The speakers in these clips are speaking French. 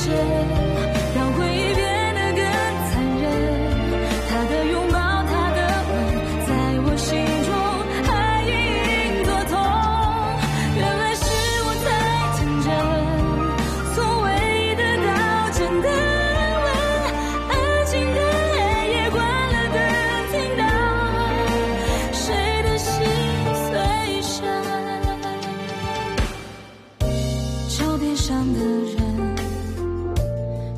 切，让回忆变得更残忍。他的拥抱，他的吻，在我心中还隐隐作痛。原来是我太天真，从未得到真的安稳。安静的黑夜，关了灯，听到谁的心碎声。照片上的人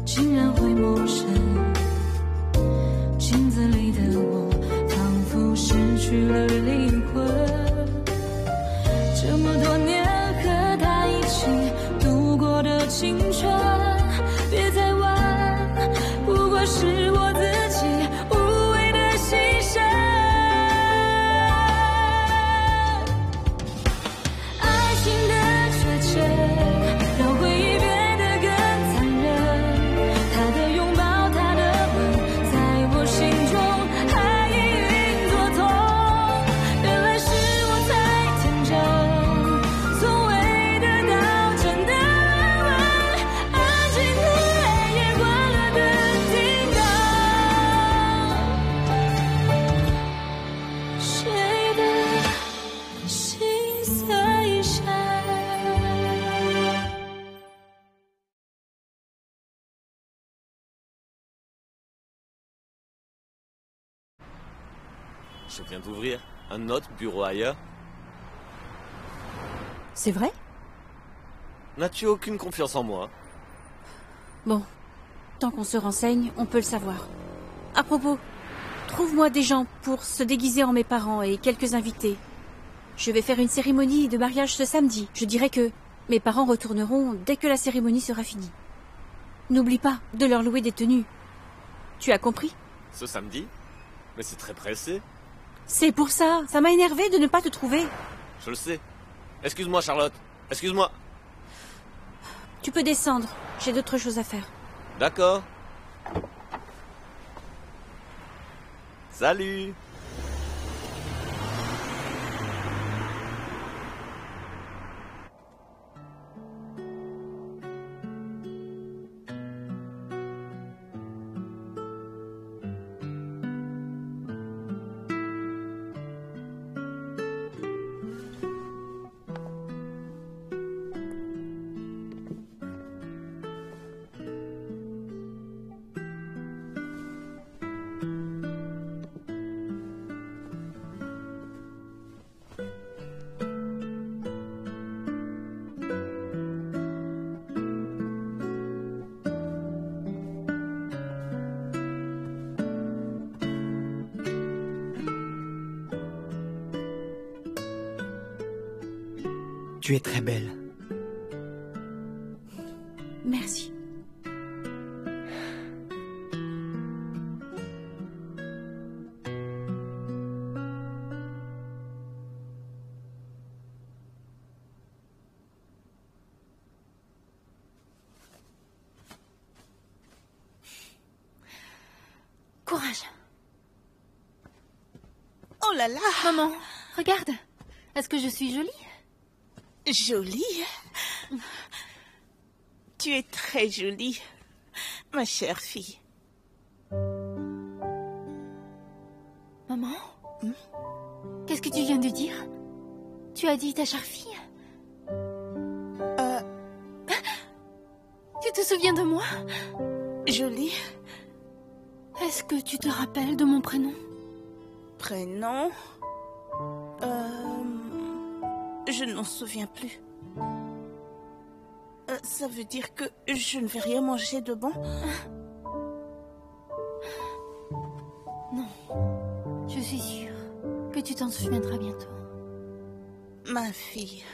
竟然会陌生，镜子里的我仿佛失去了灵魂。这么多年和他一起度过的青春，别再问，不过是我自己无谓的牺牲。爱情的确切，让回忆变得更残忍。他的拥抱，他的吻，在我心中还隐隐作痛。原来是我太天真，从未得到真的安稳。安静的黑夜，关了灯，听到谁的心碎声。Je viens d'ouvrir un autre bureau ailleurs. C'est vrai? N'as-tu aucune confiance en moi? Bon, tant qu'on se renseigne, on peut le savoir. À propos, trouve-moi des gens pour se déguiser en mes parents et quelques invités. Je vais faire une cérémonie de mariage ce samedi. Je dirais que mes parents retourneront dès que la cérémonie sera finie. N'oublie pas de leur louer des tenues. Tu as compris? Ce samedi? Mais c'est très pressé. C'est pour ça. Ça m'a énervé de ne pas te trouver. Je le sais. Excuse-moi, Charlotte. Excuse-moi. Tu peux descendre. J'ai d'autres choses à faire. D'accord. Salut. Tu es très belle. Merci. Courage. Oh là là! Maman, regarde. Est-ce que je suis jolie? Jolie? Tu es très jolie, ma chère fille. Maman? Qu'est-ce que tu viens de dire? Tu as dit ta chère fille? Tu te souviens de moi? Jolie? Est-ce que tu te rappelles de mon prénom? Prénom? Je ne m'en souviens plus. Ça veut dire que je ne vais rien manger de bon? Non. Je suis sûre que tu t'en souviendras bientôt. Ma fille.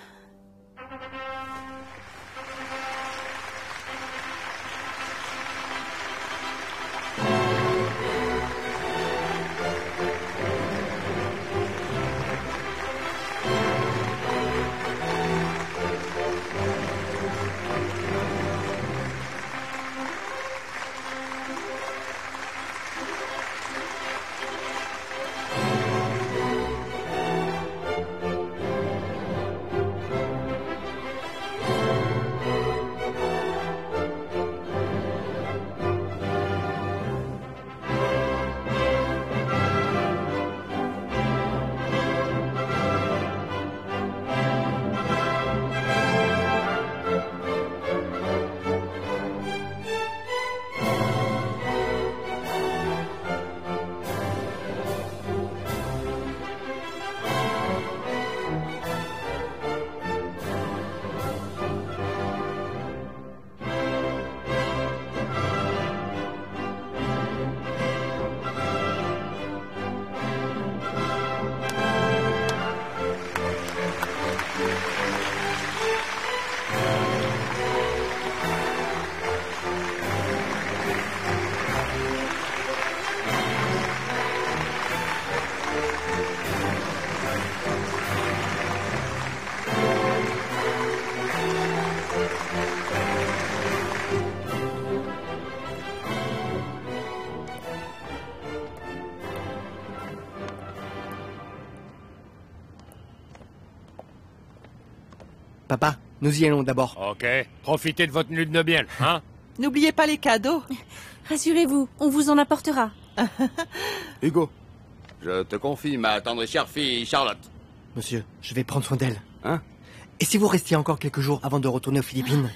Papa, nous y allons d'abord. Ok, profitez de votre lune de miel, hein? N'oubliez pas les cadeaux. Rassurez-vous, on vous en apportera. Hugo, je te confie ma tendre et chère fille Charlotte. Monsieur, je vais prendre soin d'elle. Hein? Et si vous restiez encore quelques jours avant de retourner aux Philippines?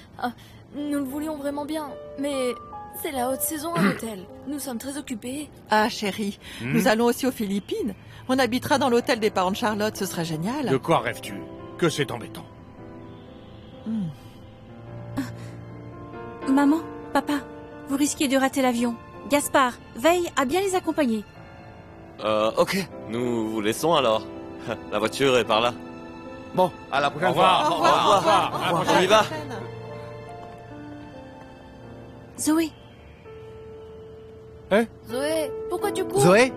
Nous le voulions vraiment bien, mais c'est la haute saison à l'hôtel. Nous sommes très occupés. Ah, chérie, nous allons aussi aux Philippines. On habitera dans l'hôtel des parents de Charlotte, ce serait génial. De quoi rêves-tu? Que c'est embêtant. Maman, papa, vous risquez de rater l'avion. Gaspard, veille à bien les accompagner. Ok, nous vous laissons alors. La voiture est par là. Bon, à la prochaine Au revoir. fois. Au revoir, au revoir. À la prochaine. On y va. Zoé, Zoé, pourquoi tu cours? Zoé?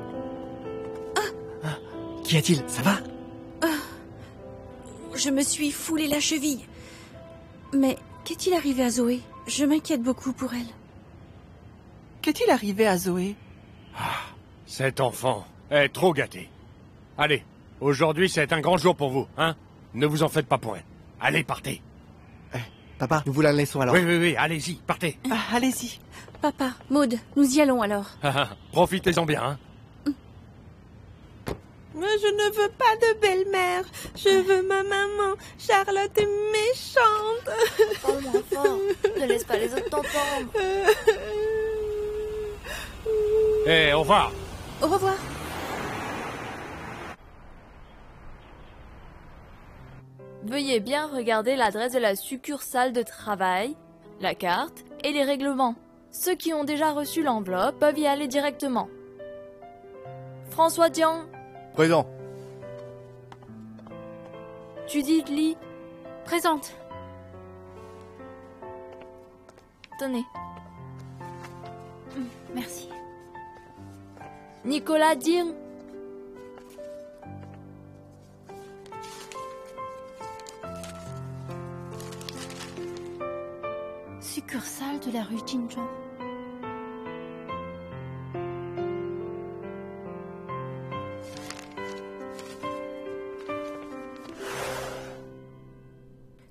Qu'y a-t-il? Ça va? je me suis foulé la cheville. Mais qu'est-il arrivé à Zoé? Je m'inquiète beaucoup pour elle. Qu'est-il arrivé à Zoé? Cet enfant est trop gâté. Allez, aujourd'hui c'est un grand jour pour vous, hein? Ne vous en faites pas pour elle. Allez, partez. Papa, nous vous la laissons alors. Oui, allez-y, partez. Allez-y. Papa, Maud, nous y allons alors. Profitez-en bien, hein? Moi, je ne veux pas de belle-mère. Je veux ma maman. Charlotte est méchante. Oh mon enfant, ne laisse pas les autres t'entendre. Au revoir. Au revoir. Veuillez bien regarder l'adresse de la succursale de travail, la carte et les règlements. Ceux qui ont déjà reçu l'enveloppe peuvent y aller directement. François Dian, Présent. Judith Lee, Présente. tenez. Merci. Nicolas Ding, Succursale de la rue Jinzhong.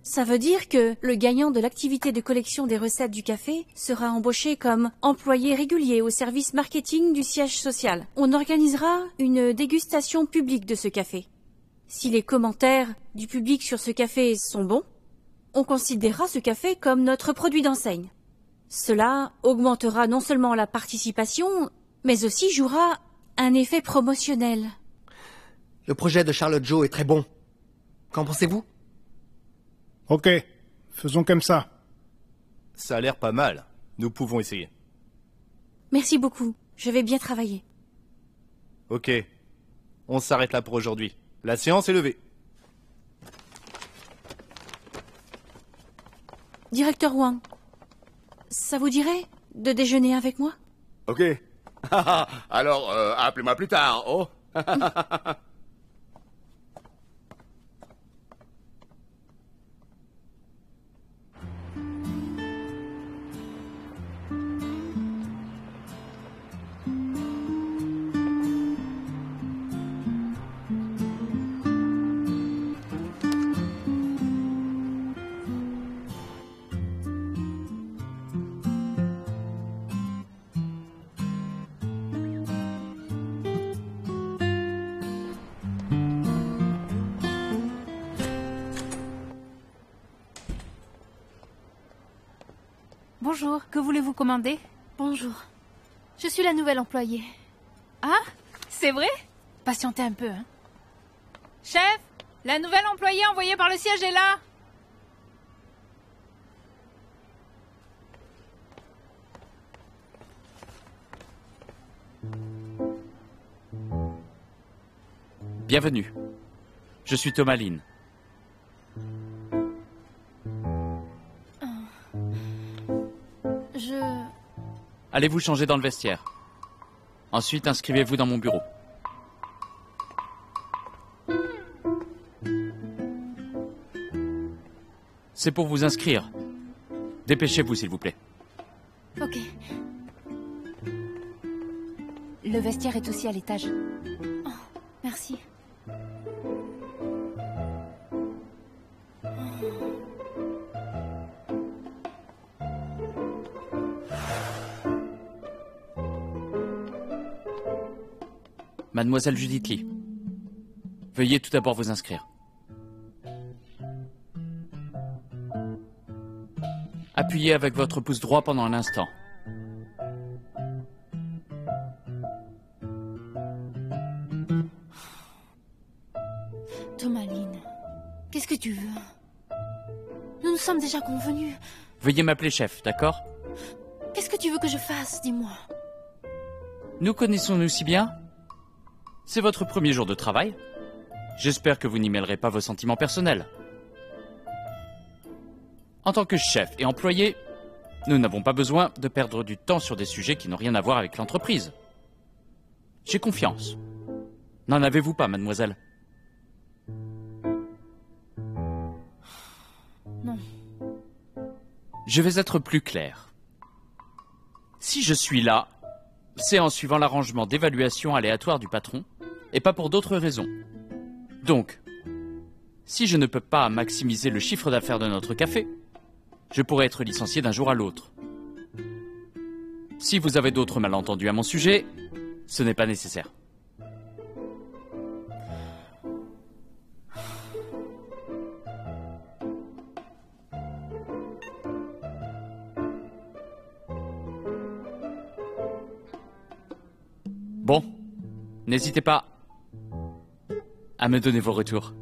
Ça veut dire que le gagnant de l'activité de collection des recettes du café sera embauché comme employé régulier au service marketing du siège social. On organisera une dégustation publique de ce café. Si les commentaires du public sur ce café sont bons, on considérera ce café comme notre produit d'enseigne. Cela augmentera non seulement la participation, mais aussi jouera un effet promotionnel. Le projet de Charlotte Joe est très bon. Qu'en pensez-vous? Ok, faisons comme ça. Ça a l'air pas mal. Nous pouvons essayer. Merci beaucoup, je vais bien travailler. Ok. On s'arrête là pour aujourd'hui. La séance est levée. Directeur Wang, ça vous dirait de déjeuner avec moi? Ok. Alors, appelez-moi plus tard, oh. Bonjour, que voulez-vous commander? bonjour. Je suis la nouvelle employée. Ah, c'est vrai? Patientez un peu, hein. Chef, la nouvelle employée envoyée par le siège est là. Bienvenue. Je suis Thomas Lin. Allez vous changer dans le vestiaire. Ensuite, inscrivez-vous dans mon bureau. C'est pour vous inscrire. Dépêchez-vous, s'il vous plaît. Ok. Le vestiaire est aussi à l'étage. Oh, merci. Oh. Mademoiselle Judith Lee. Veuillez tout d'abord vous inscrire. Appuyez avec votre pouce droit pendant un instant. Tomaline, qu'est-ce que tu veux? Nous nous sommes déjà convenus. Veuillez m'appeler chef, d'accord? Qu'est-ce que tu veux que je fasse, dis-moi? Nous connaissons-nous si bien? C'est votre premier jour de travail. J'espère que vous n'y mêlerez pas vos sentiments personnels. En tant que chef et employé, nous n'avons pas besoin de perdre du temps sur des sujets qui n'ont rien à voir avec l'entreprise. J'ai confiance. N'en avez-vous pas, mademoiselle? Non. Je vais être plus clair. Si je suis là, c'est en suivant l'arrangement d'évaluation aléatoire du patron, et pas pour d'autres raisons. Donc, si je ne peux pas maximiser le chiffre d'affaires de notre café, je pourrais être licencié d'un jour à l'autre. Si vous avez d'autres malentendus à mon sujet, ce n'est pas nécessaire. Bon, n'hésitez pas à me donner vos retours.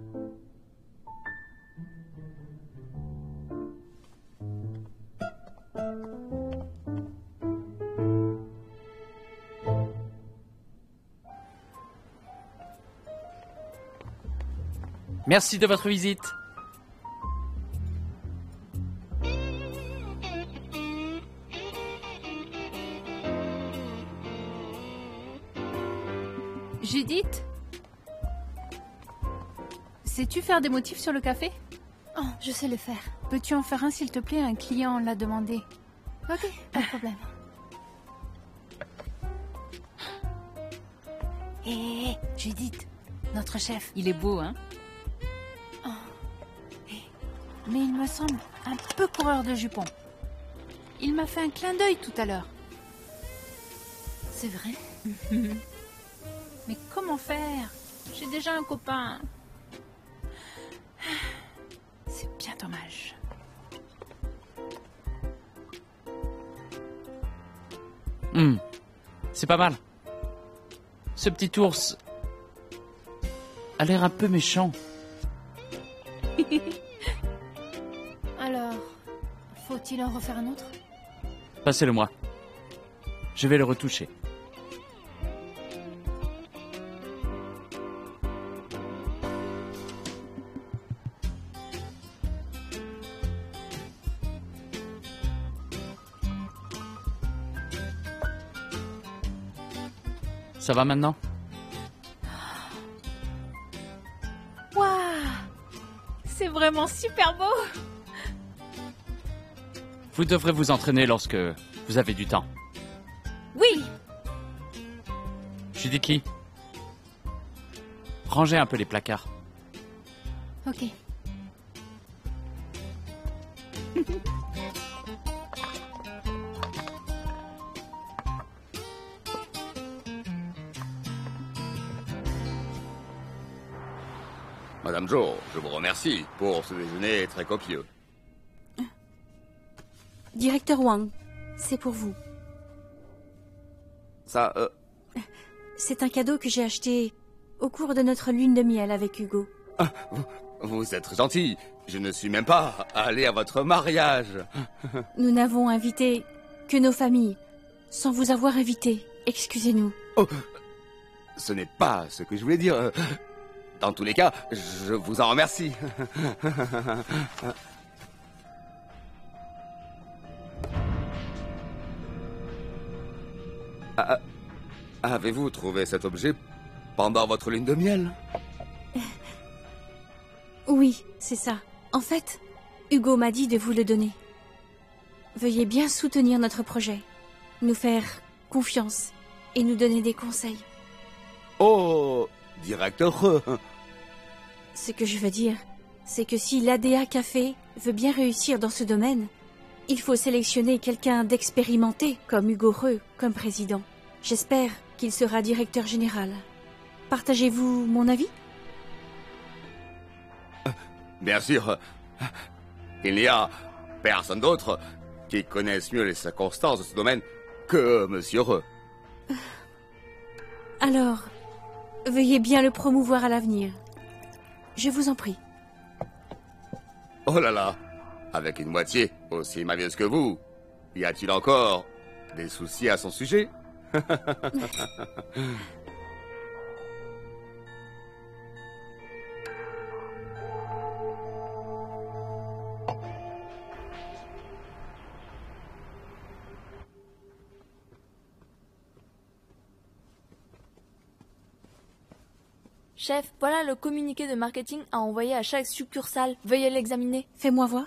Merci de votre visite. Judith? Sais-tu faire des motifs sur le café? Oh, je sais le faire. Peux-tu en faire un s'il te plaît? Un client l'a demandé. Ok, pas de problème. Hé, Judith, notre chef, il est beau, hein? Oh. Mais il me semble un peu coureur de jupons. Il m'a fait un clin d'œil tout à l'heure. C'est vrai? Mais comment faire? J'ai déjà un copain. C'est bien dommage. C'est pas mal. Ce petit ours a l'air un peu méchant. Alors, faut-il en refaire un autre? Passez-le-moi. Je vais le retoucher. Ça va maintenant? Waouh! C'est vraiment super beau! Vous devrez vous entraîner lorsque vous avez du temps. Oui! Judith Lee, rangez un peu les placards. Ok. Madame Jo, je vous remercie pour ce déjeuner très copieux. Directeur Wang, c'est pour vous. Ça, C'est un cadeau que j'ai acheté au cours de notre lune de miel avec Hugo. Ah, vous êtes gentil. Je ne suis même pas allé à votre mariage. Nous n'avons invité que nos familles, sans vous avoir invité. Excusez-nous. Oh, ce n'est pas ce que je voulais dire. Dans tous les cas, je vous en remercie. Avez-vous trouvé cet objet pendant votre lune de miel? Oui, c'est ça. En fait, Hugo m'a dit de vous le donner. Veuillez bien soutenir notre projet, nous faire confiance et nous donner des conseils. Oh, directeur. Ce que je veux dire, c'est que si l'ADA Café veut bien réussir dans ce domaine, il faut sélectionner quelqu'un d'expérimenté comme Hugo Reux comme président. J'espère qu'il sera directeur général. Partagez-vous mon avis? Bien sûr. Il n'y a personne d'autre qui connaisse mieux les circonstances de ce domaine que Monsieur Re. Alors, veuillez bien le promouvoir à l'avenir. Je vous en prie. Oh là là, avec une moitié aussi malieuse que vous, y a-t-il encore des soucis à son sujet? Chef, voilà le communiqué de marketing à envoyer à chaque succursale. Veuillez l'examiner. Fais-moi voir.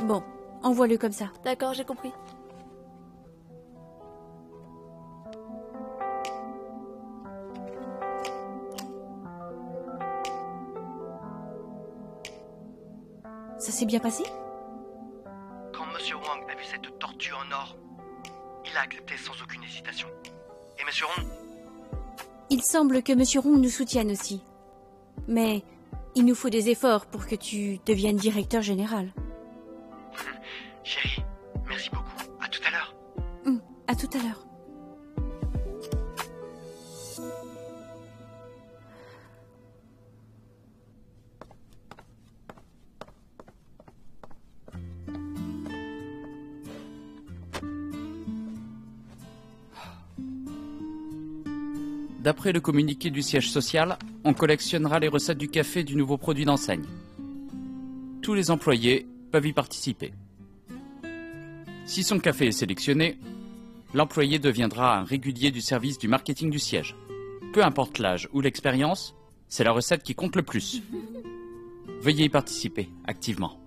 Bon, envoie-le comme ça. D'accord, j'ai compris. Ça s'est bien passé? Quand Monsieur Wang a vu cette tortue en or, il a accepté sans aucune hésitation. Et Monsieur Rong? Il semble que Monsieur Rong nous soutienne aussi. Mais il nous faut des efforts pour que tu deviennes directeur général. Chérie, merci beaucoup. À tout à l'heure. À tout à l'heure. D'après le communiqué du siège social, on collectionnera les recettes du café du nouveau produit d'enseigne. Tous les employés peuvent y participer. Si son café est sélectionné, l'employé deviendra un régulier du service du marketing du siège. Peu importe l'âge ou l'expérience, c'est la recette qui compte le plus. Veuillez y participer activement.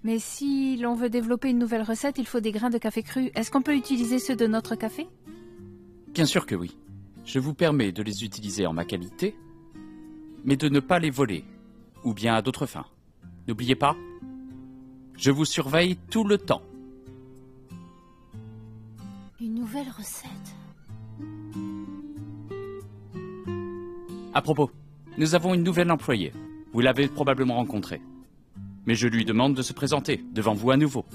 Mais si l'on veut développer une nouvelle recette, il faut des grains de café cru. Est-ce qu'on peut utiliser ceux de notre café? Bien sûr que oui. Je vous permets de les utiliser en ma qualité, mais de ne pas les voler, ou bien à d'autres fins. N'oubliez pas, je vous surveille tout le temps. Une nouvelle recette. À propos, nous avons une nouvelle employée. Vous l'avez probablement rencontrée. Mais je lui demande de se présenter devant vous à nouveau.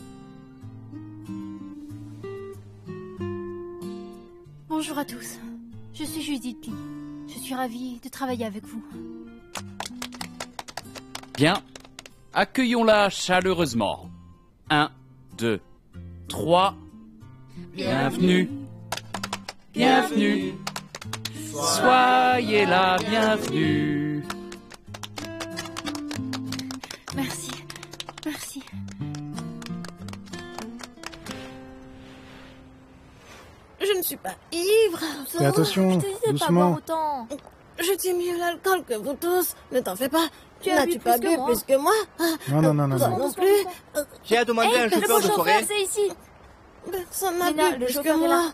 Bonjour à tous. Je suis Judith Lee. Je suis ravie de travailler avec vous. Bien, accueillons-la chaleureusement. 1, 2, 3. Bienvenue. Bienvenue. Soyez la bienvenue. Merci. Merci. Je ne suis pas ivre. Fais attention, doucement. Je tiens mieux l'alcool que vous tous. Ne t'en fais pas. Tu as N'as-tu pas bu moi. plus que moi? Non. Toi non plus. Qui a demandé un Le chauffeur de chauffeur, forêt? c'est ici. Personne n'a Lina, bu le plus chauffeur que est moi.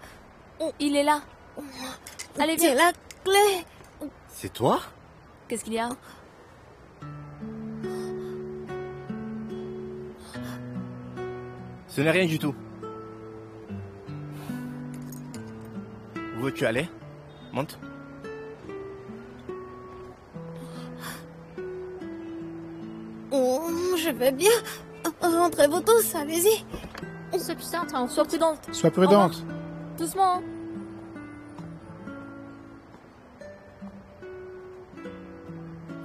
là. Il est là. Allez, Tiens viens. la clé. C'est toi? Qu'est-ce qu'il y a? Ce n'est rien du tout. Où veux-tu aller? Monte. Je vais bien. Rentrez-vous tous, allez-y. Sois puissante, sois prudente. Sois prudente. Au revoir. Doucement.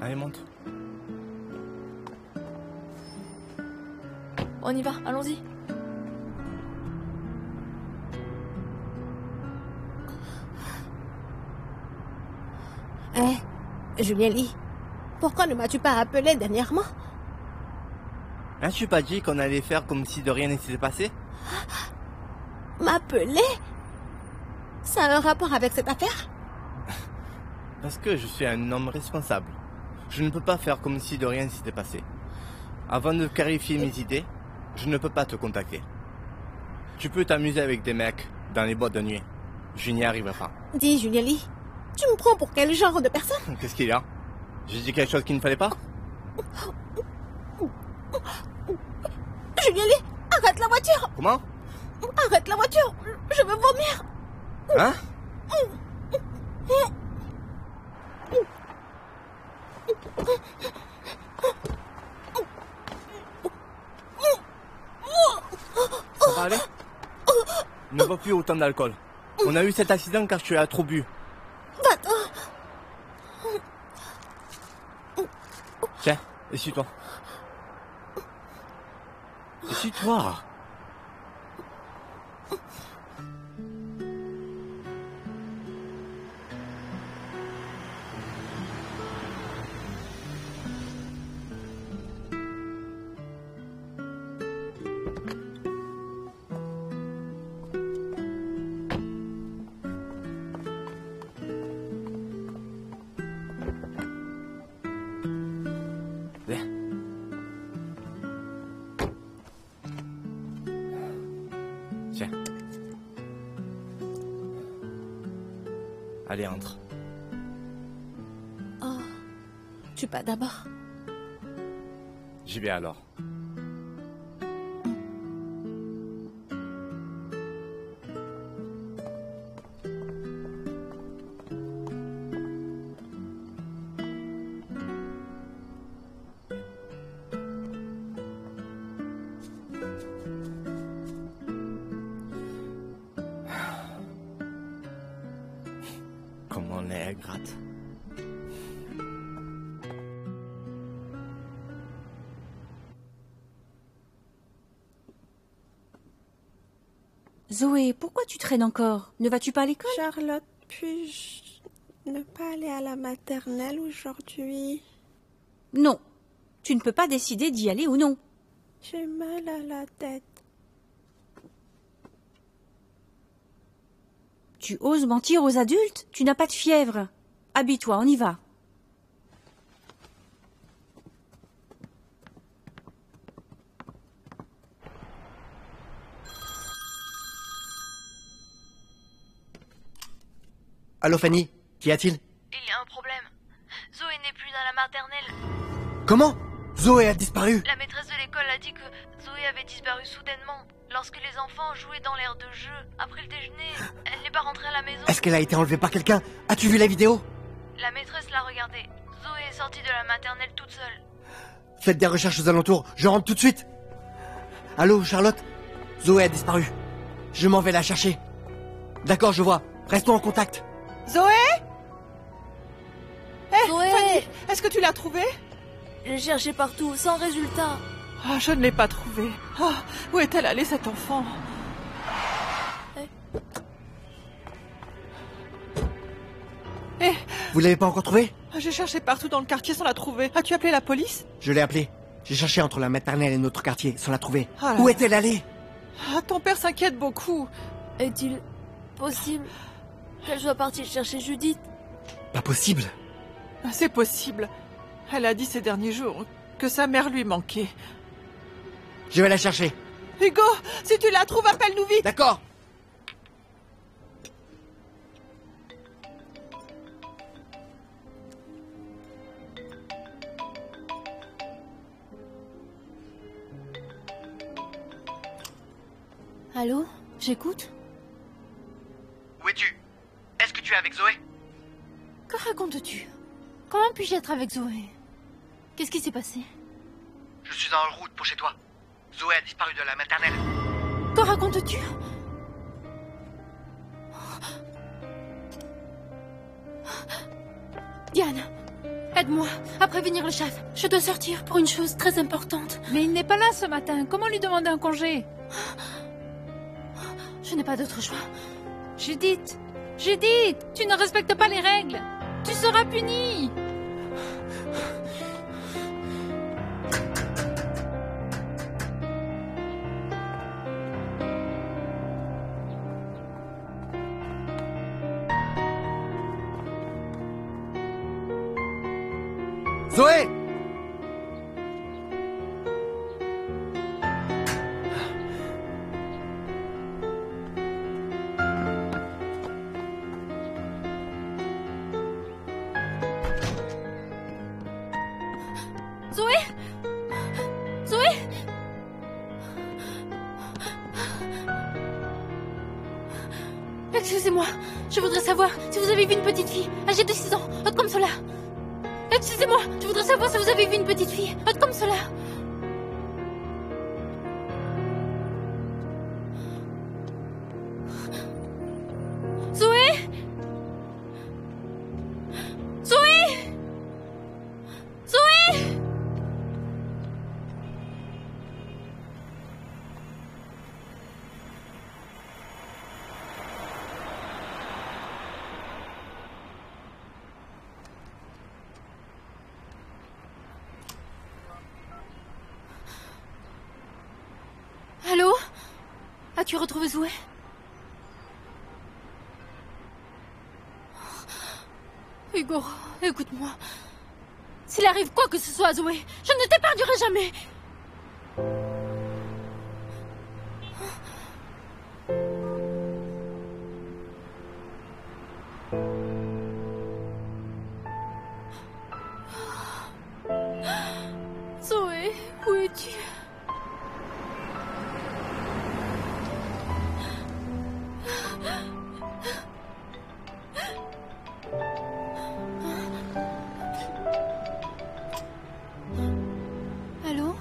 Allez, monte. On y va, allons-y. Julien Lee, pourquoi ne m'as-tu pas appelé dernièrement? N'as-tu pas dit qu'on allait faire comme si de rien ne s'était passé? M'appeler? Ça a un rapport avec cette affaire? Parce que je suis un homme responsable. Je ne peux pas faire comme si de rien ne s'était passé. Avant de clarifier mes idées, je ne peux pas te contacter. Tu peux t'amuser avec des mecs dans les boîtes de nuit. Je n'y arriverai pas. Dis, Julien Lee, Tu me prends pour quel genre de personne? Qu'est-ce qu'il y a? J'ai dit quelque chose qu'il ne fallait pas? Julie, arrête la voiture! Comment? Arrête la voiture! Je veux vomir! Hein? Ça va aller? Ne bois plus autant d'alcool. On a eu cet accident car tu as trop bu. Va-t'en! Tiens, essuie-toi. Essuie-toi. Tiens. Allez, entre. Oh, tu pars d'abord. J'y vais alors. Comment on est gratte. Zoé, pourquoi tu traînes encore? Ne vas-tu pas à l'école? Charlotte, puis-je ne pas aller à la maternelle aujourd'hui? Non. Tu ne peux pas décider d'y aller ou non. J'ai mal à la tête. Tu oses mentir aux adultes? Tu n'as pas de fièvre. Habille-toi, on y va. Allô Fanny, qu'y a-t-il? Il y a un problème. Zoé n'est plus dans la maternelle. Comment? Zoé a disparu? La maîtresse de l'école a dit que Zoé avait disparu soudainement. Lorsque les enfants jouaient dans l'aire de jeu, après le déjeuner, elle n'est pas rentrée à la maison. Est-ce qu'elle a été enlevée par quelqu'un? As-tu vu la vidéo? La maîtresse l'a regardée. Zoé est sortie de la maternelle toute seule. Faites des recherches aux alentours, je rentre tout de suite. Allô Charlotte? Zoé a disparu. Je m'en vais la chercher. D'accord, je vois. Restons en contact. Zoé? Zoé! Fanny, est-ce que tu l'as trouvée? J'ai cherché partout, sans résultat. Ah, je ne l'ai pas trouvée. Ah, où est-elle allée, cet enfant? Vous l'avez pas encore trouvée? J'ai cherché partout dans le quartier sans la trouver. As-tu appelé la police? Je l'ai appelée. J'ai cherché entre la maternelle et notre quartier sans la trouver. Ah là Où là. est-elle allée? Ah, ton père s'inquiète beaucoup. Est-il possible qu'elle soit partie chercher Judith? Pas possible. C'est possible. Elle a dit ces derniers jours que sa mère lui manquait. Je vais la chercher. Hugo, si tu la trouves, appelle-nous vite. D'accord. Allô? J'écoute? Où es-tu? Est-ce que tu es avec Zoé? Que racontes-tu? Comment puis-je être avec Zoé? Qu'est-ce qui s'est passé? Je suis en route pour chez toi. Zoé a disparu de la maternelle. Que racontes-tu? Diane, aide-moi à prévenir le chef. Je dois sortir pour une chose très importante. Mais il n'est pas là ce matin. Comment lui demander un congé? Je n'ai pas d'autre choix. Judith! Judith! Tu ne respectes pas les règles! Tu seras punie! Zoé! Excusez-moi, je voudrais savoir si vous avez vu une petite fille âgée de 6 ans, haute comme cela. Excusez-moi, je voudrais savoir si vous avez vu une petite fille haute comme cela. Zoé! Zoé! Zoé! Allô? As-tu retrouvé Zoé? Hugo, écoute-moi. S'il arrive quoi que ce soit à Zoé, je ne t'épargnerai jamais. Zoé, où es-tu? Allô?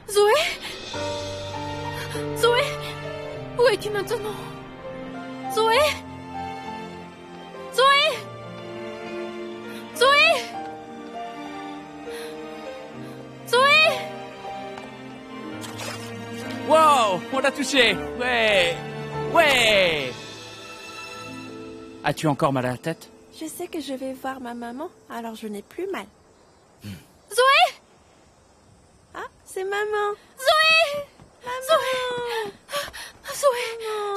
Zoé? Zoé? Où es-tu maintenant? Zoé? Zoé? Zoé? Zoé? Wow, on l'a touché. Ouais. Ouais. As-tu encore mal à la tête? Je sais que je vais voir ma maman, alors je n'ai plus mal. Zoé? Ah, c'est maman. Zoé! Maman. Zoé! Zoé,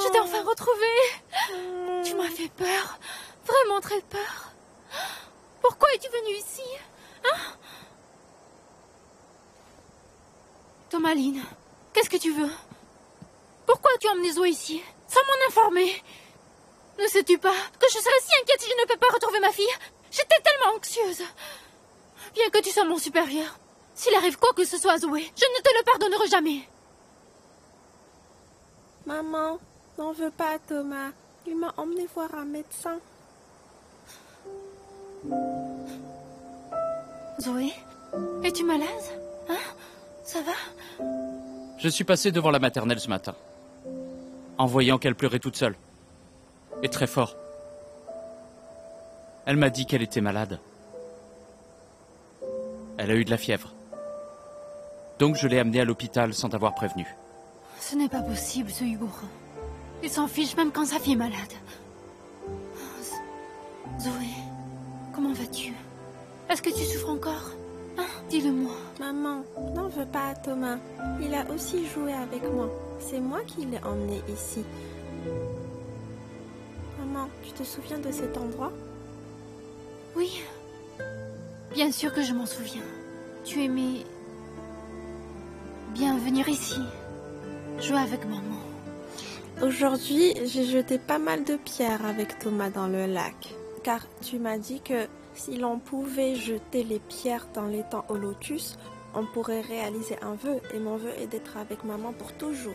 je t'ai enfin retrouvée. Tu m'as fait peur. Vraiment très peur. Pourquoi es-tu venue ici? Hein? Thomaline, qu'est-ce que tu veux? Pourquoi as-tu emmené Zoé ici, sans m'en informer? Ne sais-tu pas que je serais si inquiète si je ne peux pas retrouver ma fille? J'étais tellement anxieuse. Bien que tu sois mon supérieur, s'il arrive quoi que ce soit à Zoé, je ne te le pardonnerai jamais. Maman, n'en veux pas à Thomas. Il m'a emmené voir un médecin. Zoé, es-tu malade? Hein? Ça va? Je suis passé devant la maternelle ce matin, en voyant qu'elle pleurait toute seule. Et très fort. Elle m'a dit qu'elle était malade. Elle a eu de la fièvre. Donc je l'ai amenée à l'hôpital sans t'avoir prévenu. Ce n'est pas possible, ce Hugo. Il s'en fiche même quand sa fille est malade. Zoé, comment vas-tu? Est-ce que tu souffres encore? Hein? Dis-le-moi. Maman, n'en veux pas à Thomas. Il a aussi joué avec moi. C'est moi qui l'ai emmené ici. Maman, tu te souviens de cet endroit? Oui. Bien sûr que je m'en souviens. Tu aimais bien venir ici, jouer avec maman. Aujourd'hui, j'ai jeté pas mal de pierres avec Thomas dans le lac. Car tu m'as dit que si l'on pouvait jeter les pierres dans l'étang au lotus, on pourrait réaliser un vœu. Et mon vœu est d'être avec maman pour toujours.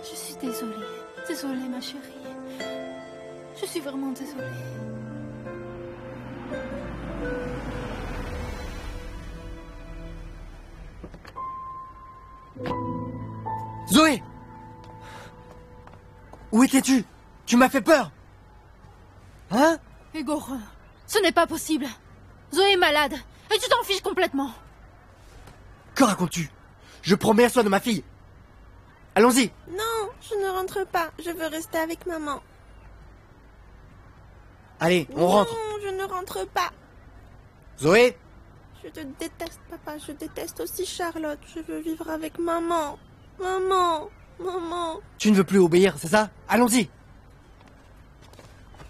Je suis désolée. Désolée, ma chérie. Je suis vraiment désolée. Zoé! Où étais-tu? Tu m'as fait peur! Hein? Hugo, ce n'est pas possible. Zoé est malade et tu t'en fiches complètement. Que racontes-tu? Je promets à soin de ma fille. Allons-y. Non, je ne rentre pas. Je veux rester avec maman. Allez, on rentre. Non, je ne rentre pas. Zoé? Je te déteste, papa. Je déteste aussi Charlotte. Je veux vivre avec maman. Maman, maman. Tu ne veux plus obéir, c'est ça? Allons-y.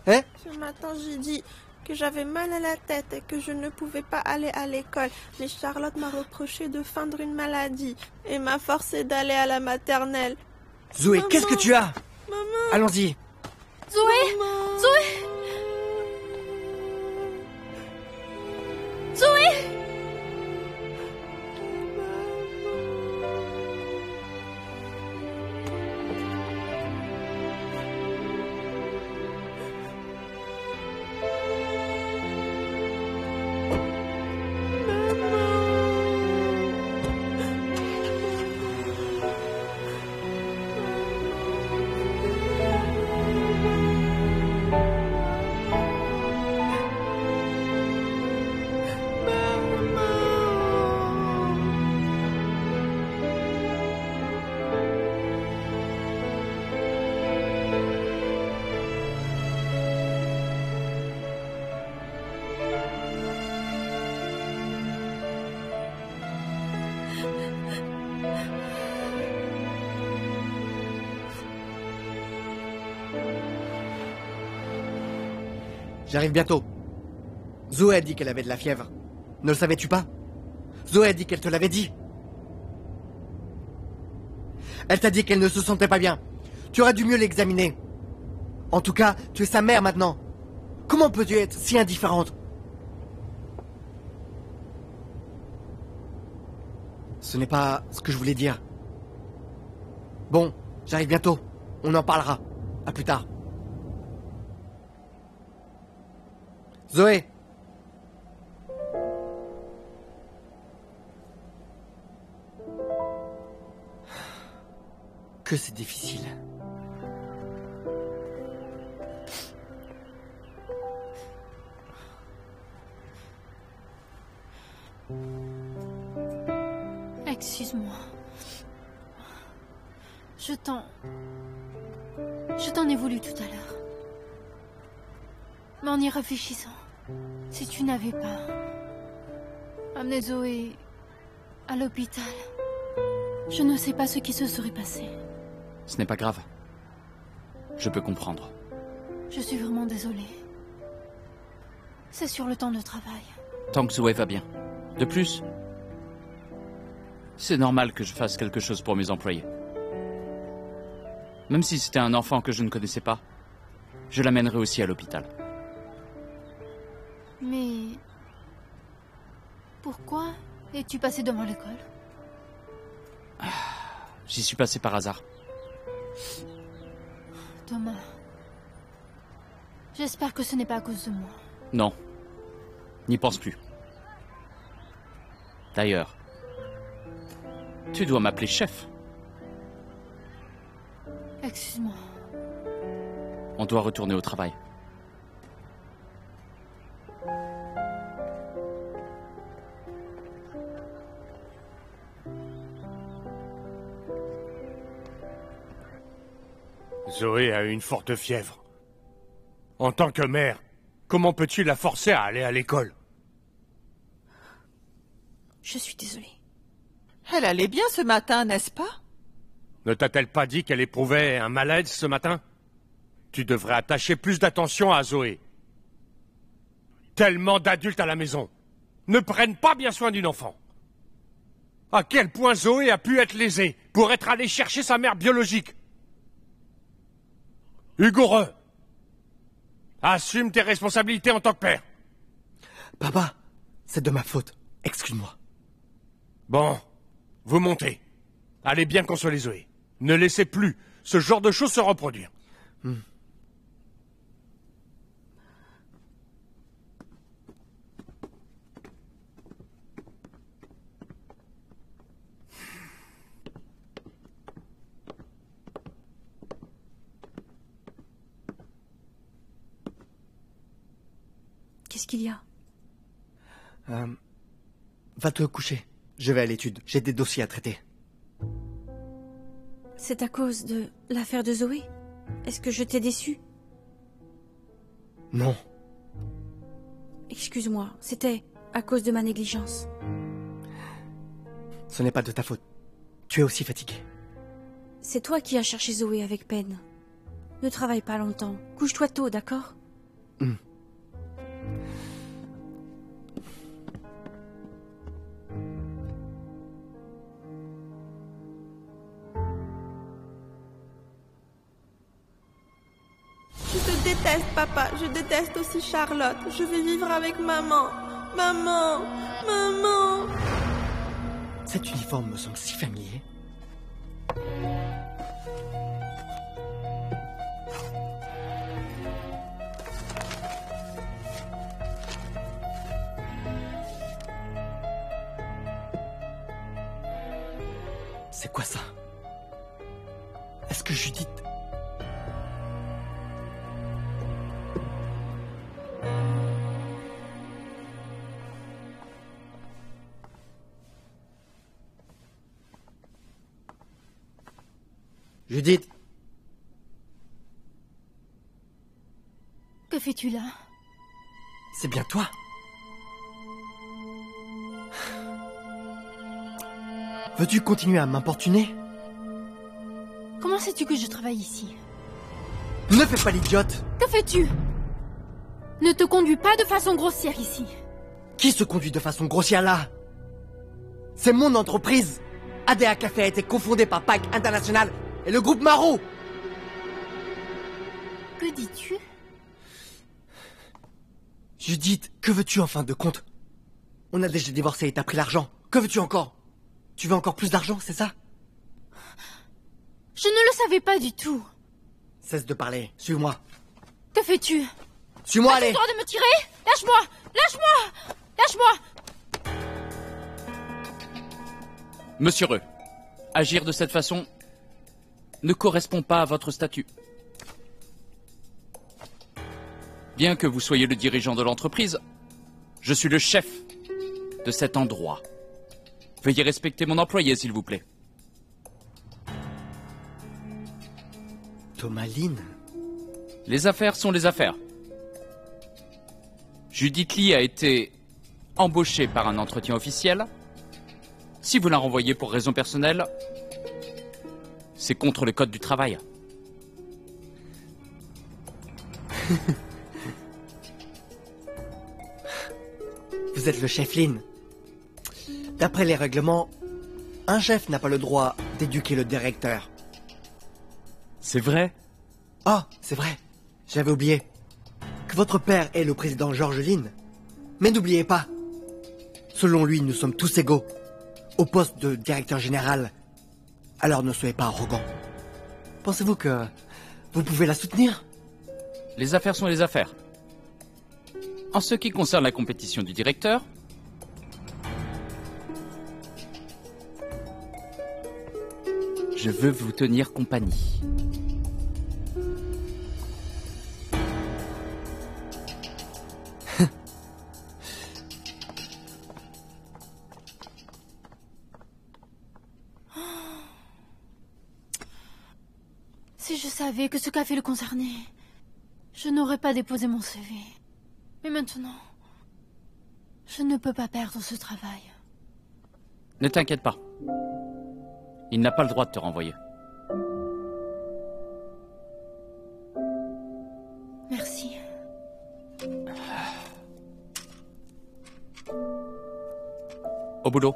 Hein? Ce matin, j'ai dit que j'avais mal à la tête et que je ne pouvais pas aller à l'école. Mais Charlotte m'a reproché de feindre une maladie et m'a forcé d'aller à la maternelle. Zoé, qu'est-ce que tu as? Maman. Allons-y. Zoé, Maman. Zoé, Zoé. J'arrive bientôt. Zoé a dit qu'elle avait de la fièvre. Ne le savais-tu pas? Zoé a dit qu'elle te l'avait dit. Elle t'a dit qu'elle ne se sentait pas bien. Tu aurais dû mieux l'examiner. En tout cas, tu es sa mère maintenant. Comment peux-tu être si indifférente? Ce n'est pas ce que je voulais dire. Bon, j'arrive bientôt. On en parlera. À plus tard. Zoé. Que c'est difficile. Excuse-moi. Je t'en ai voulu tout à l'heure. Mais en y réfléchissant, si tu n'avais pas amené Zoé à l'hôpital, je ne sais pas ce qui se serait passé. Ce n'est pas grave. Je peux comprendre. Je suis vraiment désolée. C'est sur le temps de travail. Tant que Zoé va bien. De plus, c'est normal que je fasse quelque chose pour mes employés. Même si c'était un enfant que je ne connaissais pas, je l'amènerai aussi à l'hôpital. Mais pourquoi es-tu passé devant l'école? J'y suis passé par hasard. Thomas, j'espère que ce n'est pas à cause de moi. Non, n'y pense plus. D'ailleurs, tu dois m'appeler chef. Excuse-moi. On doit retourner au travail. Zoé a eu une forte fièvre. En tant que mère, comment peux-tu la forcer à aller à l'école? Je suis désolée. Elle allait bien ce matin, n'est-ce pas? Ne t'a-t-elle pas dit qu'elle éprouvait un malaise ce matin? Tu devrais attacher plus d'attention à Zoé. Tellement d'adultes à la maison ne prennent pas bien soin d'une enfant. À quel point Zoé a pu être lésée pour être allée chercher sa mère biologique? Hugo, assume tes responsabilités en tant que père. Papa, c'est de ma faute. Excuse-moi. Bon, vous montez. Allez bien consoler Zoé. Ne laissez plus ce genre de choses se reproduire. Qu'est-ce qu'il y a? Va te coucher. Je vais à l'étude. J'ai des dossiers à traiter. C'est à cause de l'affaire de Zoé? Est-ce que je t'ai déçu? Non. Excuse-moi, c'était à cause de ma négligence. Ce n'est pas de ta faute. Tu es aussi fatigué. C'est toi qui as cherché Zoé avec peine. Ne travaille pas longtemps. Couche-toi tôt, d'accord? Je te déteste, papa. Je déteste aussi Charlotte. Je vais vivre avec maman. Maman. Maman. Cet uniforme me semble si familier. C'est quoi ça? Est-ce que Judith... Judith, Que fais-tu là? c'est bien toi? Veux-tu continuer à m'importuner? Comment sais-tu que je travaille ici? Ne fais pas l'idiote! Que fais-tu? Ne te conduis pas de façon grossière ici. Qui se conduit de façon grossière là? C'est mon entreprise. ADA Café a été confondé par Pike International et le groupe Maro. Que dis-tu? Judith, que veux-tu en fin de compte? On a déjà divorcé et t'as pris l'argent. Que veux-tu encore? Tu veux encore plus d'argent, c'est ça? Je ne le savais pas du tout. Cesse de parler, suis-moi. Que fais-tu? Suis-moi, allez! As-tu le droit de me tirer? Lâche-moi! Lâche-moi! Lâche-moi! Monsieur Reux, agir de cette façon ne correspond pas à votre statut. Bien que vous soyez le dirigeant de l'entreprise, je suis le chef de cet endroit. Veuillez respecter mon employé, s'il vous plaît. Thomas Lynn? Les affaires sont les affaires. Judith Lee a été embauchée par un entretien officiel. Si vous la renvoyez pour raison personnelle, c'est contre le code du travail. Vous êtes le chef Lynn. D'après les règlements, un chef n'a pas le droit d'éduquer le directeur. C'est vrai? Ah, c'est vrai. J'avais oublié. Que votre père est le président George Lynn. Mais n'oubliez pas, selon lui, nous sommes tous égaux au poste de directeur général. Alors ne soyez pas arrogant. Pensez-vous que vous pouvez la soutenir? Les affaires sont les affaires. En ce qui concerne la compétition du directeur, je veux vous tenir compagnie. Si je savais que ce café le concernait, je n'aurais pas déposé mon CV. Mais maintenant, je ne peux pas perdre ce travail. Ne t'inquiète pas. Il n'a pas le droit de te renvoyer. Merci. Au boulot.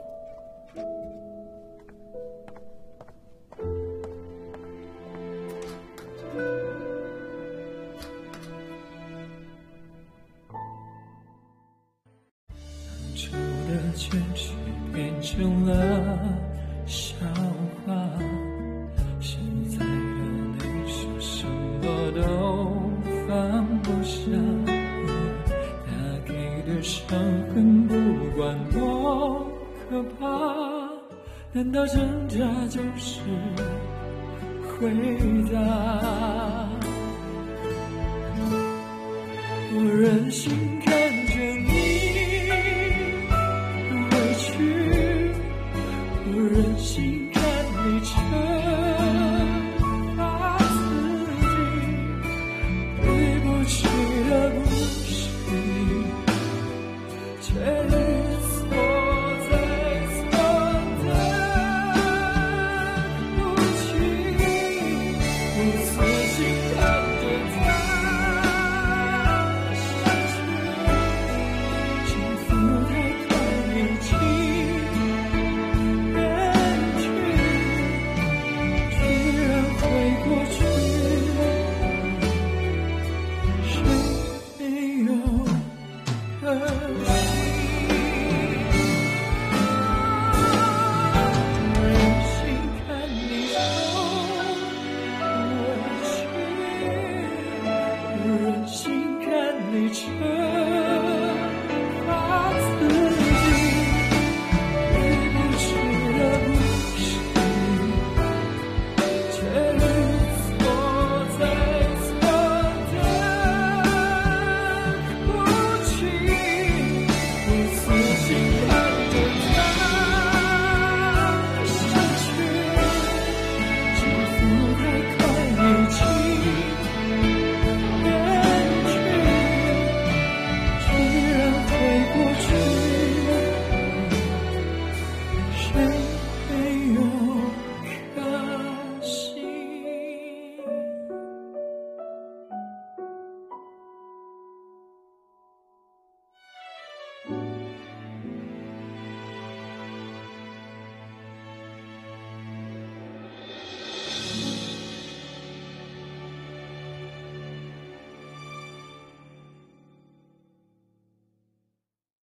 全是变成了笑话，现在的你说什么都放不下，他给的伤痕不管多可怕，难道挣扎就是回答？我忍心看